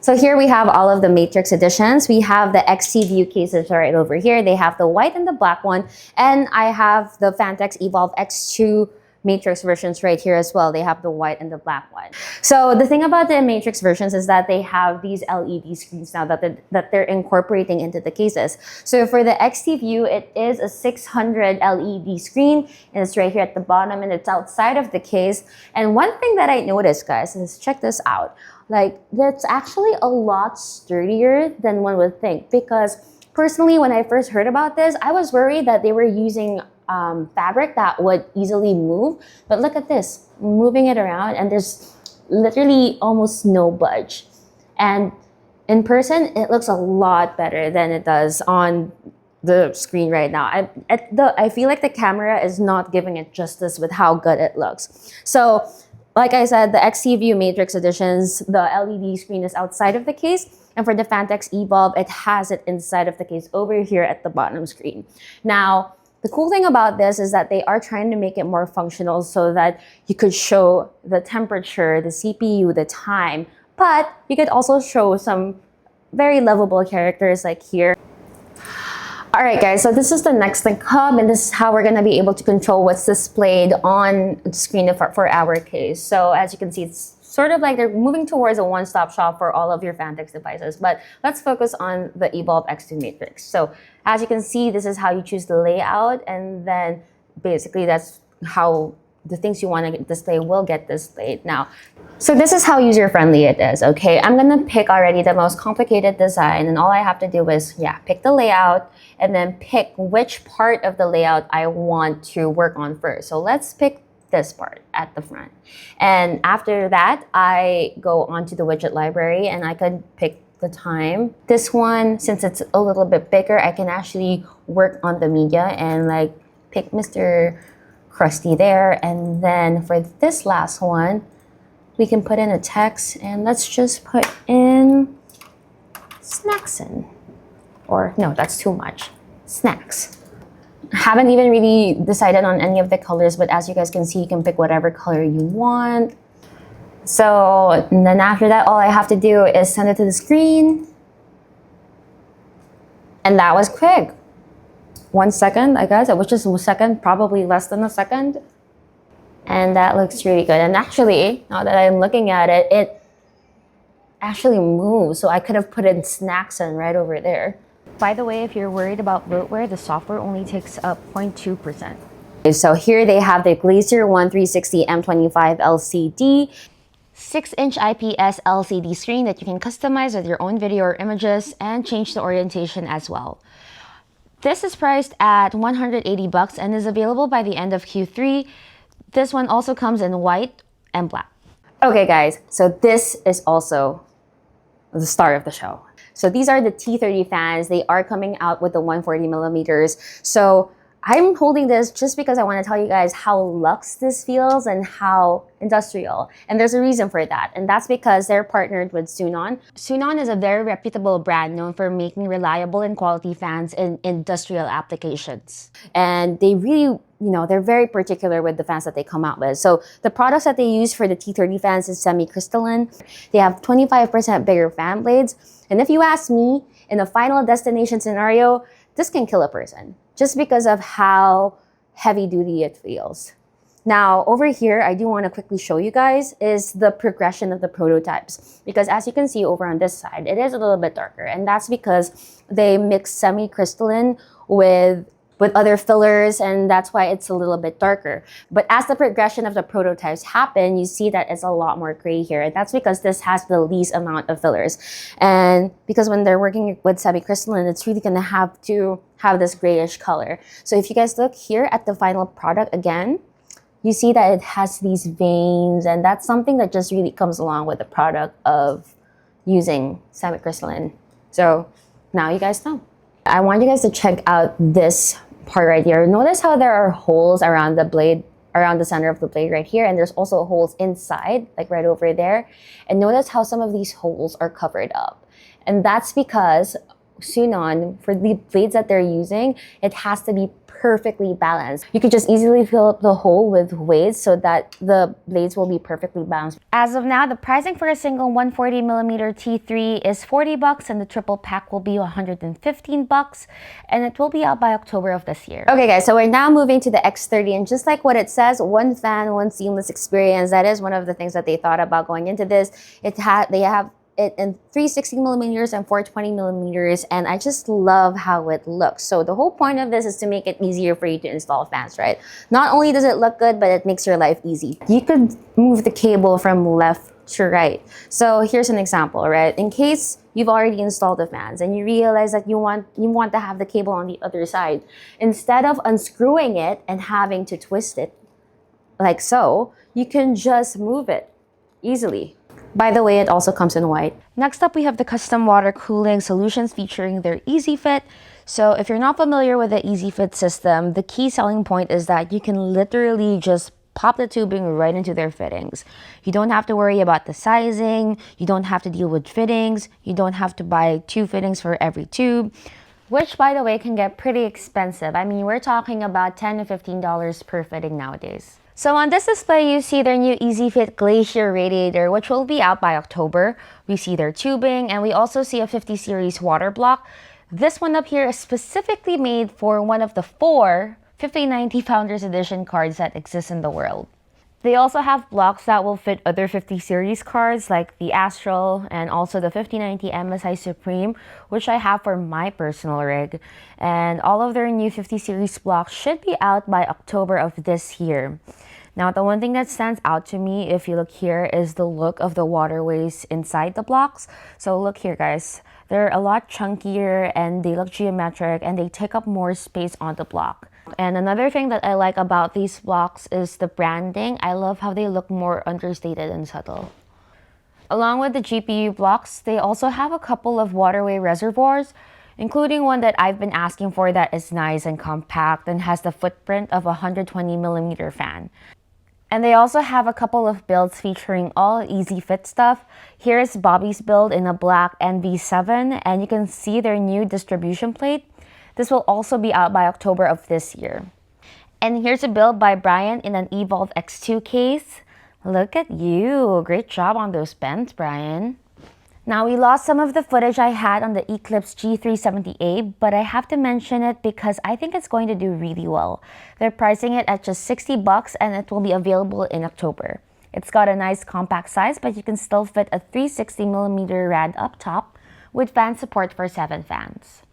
So here we have all of the Matrix editions. We have the XT View cases right over here. They have the white and the black one. And I have the Phanteks Evolve X2 Matrix versions right here as well. They have the white and the black one. So the thing about the Matrix versions is that they have these LED screens now that they're incorporating into the cases. So for the XT View, it is a 600 LED screen, and it's right here at the bottom, and it's outside of the case. And one thing that I noticed, guys, is check this out. Like, that's actually a lot sturdier than one would think, because personally, when I first heard about this, I was worried that they were using fabric that would easily move. But look at this, moving it around, and there's literally almost no budge. And in person, it looks a lot better than it does on the screen right now. I feel like the camera is not giving it justice with how good it looks. So, like I said, the XT View Matrix editions, the LED screen is outside of the case. And for the Phanteks Evolve, it has it inside of the case over here at the bottom screen. Now, the cool thing about this is that they are trying to make it more functional so that you could show the temperature, the CPU, the time, but you could also show some very lovable characters like here. All right, guys, so this is the Nextlink Hub, and this is how we're going to be able to control what's displayed on the screen for our case. So as you can see, it's sort of like they're moving towards a one-stop shop for all of your Phanteks devices. But let's focus on the Evolve X2 Matrix. So as you can see, this is how you choose the layout, and then basically that's how the things you want to display will get displayed. Now, so this is how user-friendly it is, okay? I'm gonna pick already the most complicated design, and all I have to do is, pick the layout, and then pick which part of the layout I want to work on first. So let's pick this part at the front. And after that, I go onto the widget library, and I could pick the time. This one, since it's a little bit bigger, I can actually work on the media and like pick Mr. Krusty there. And then for this last one, we can put in a text, and let's just put in Snacksin. Or no, that's too much. Snacks. Haven't even really decided on any of the colors, but as you guys can see, you can pick whatever color you want. So and then after that, all I have to do is send it to the screen. And that was quick. 1 second, I guess, which is a second, probably less than a second. And that looks really good. And actually, now that I'm looking at it, it actually moves. So I could have put in Snacksin right over there. By the way, if you're worried about bloatware, the software only takes up 0.2%. So here they have the Glacier 1360 M25 LCD. 6-inch IPS LCD screen that you can customize with your own video or images and change the orientation as well. This is priced at $180 and is available by the end of Q3. This one also comes in white and black. Okay guys, so this is also the star of the show. So these are the T30 fans. They are coming out with the 140 millimeters. So I'm holding this just because I want to tell you guys how luxe this feels and how industrial. And there's a reason for that. And that's because they're partnered with Sunon. Sunon is a very reputable brand known for making reliable and quality fans in industrial applications. And they really, they're very particular with the fans that they come out with. So the products that they use for the T30 fans is semi-crystalline. They have 25% bigger fan blades. And if you ask me, in a final destination scenario, this can kill a person just because of how heavy duty it feels. Now, over here, I do want to quickly show you guys is the progression of the prototypes. Because as you can see over on this side, it is a little bit darker. And that's because they mix semi-crystalline with other fillers, and that's why it's a little bit darker. But as the progression of the prototypes happen, you see that it's a lot more gray here. And that's because this has the least amount of fillers. And because when they're working with semi-crystalline, it's really gonna have to have this grayish color. So if you guys look here at the final product again, you see that it has these veins, and that's something that just really comes along with the product of using semi-crystalline. So now you guys know. I want you guys to check out this part right here. Notice how there are holes around the blade, around the center of the blade right here, and there's also holes inside, like right over there. And notice how some of these holes are covered up. And that's because Sunon, for the blades that they're using, it has to be perfectly balanced. You could just easily fill up the hole with weights so that the blades will be perfectly balanced. As of now, the pricing for a single 140mm T3 is $40 and the triple pack will be $115 and it will be out by October of this year. Okay guys, so we're now moving to the X30 and just like what it says, one fan, one seamless experience. That is one of the things that they thought about going into this. They have it in 360mm and 420mm, and I just love how it looks. So the whole point of this is to make it easier for you to install fans, right? Not only does it look good, but it makes your life easy. You could move the cable from left to right. So here's an example, right? In case you've already installed the fans and you realize that you want to have the cable on the other side, instead of unscrewing it and having to twist it like so, you can just move it easily. By the way, it also comes in white. Next up, we have the custom water cooling solutions featuring their EasyFit. So if you're not familiar with the EasyFit system, the key selling point is that you can literally just pop the tubing right into their fittings. You don't have to worry about the sizing. You don't have to deal with fittings. You don't have to buy 2 fittings for every tube, which by the way can get pretty expensive. I mean, we're talking about $10 to $15 per fitting nowadays. So on this display, you see their new EasyFit Glacier radiator, which will be out by October. We see their tubing, and we also see a 50 series water block. This one up here is specifically made for one of the 4 5090 Founders Edition cards that exist in the world. They also have blocks that will fit other 50 series cards like the Astral and also the 5090 MSI Supreme, which I have for my personal rig. And all of their new 50 series blocks should be out by October of this year. Now, the one thing that stands out to me, if you look here, is the look of the waterways inside the blocks. So look here, guys. They're a lot chunkier and they look geometric and they take up more space on the block. And another thing that I like about these blocks is the branding. I love how they look more understated and subtle. Along with the GPU blocks, they also have a couple of waterway reservoirs, including one that I've been asking for that is nice and compact and has the footprint of a 120mm fan. And they also have a couple of builds featuring all EasyFit stuff. Here's Bobby's build in a black NV7, and you can see their new distribution plate. This will also be out by October of this year. And here's a build by Brian in an Evolve X2 case. Look at you. Great job on those bends, Brian. Now, we lost some of the footage I had on the Eclipse G370A, but I have to mention it because I think it's going to do really well. They're pricing it at just $60 and it will be available in October. It's got a nice compact size, but you can still fit a 360mm rad up top with fan support for 7 fans.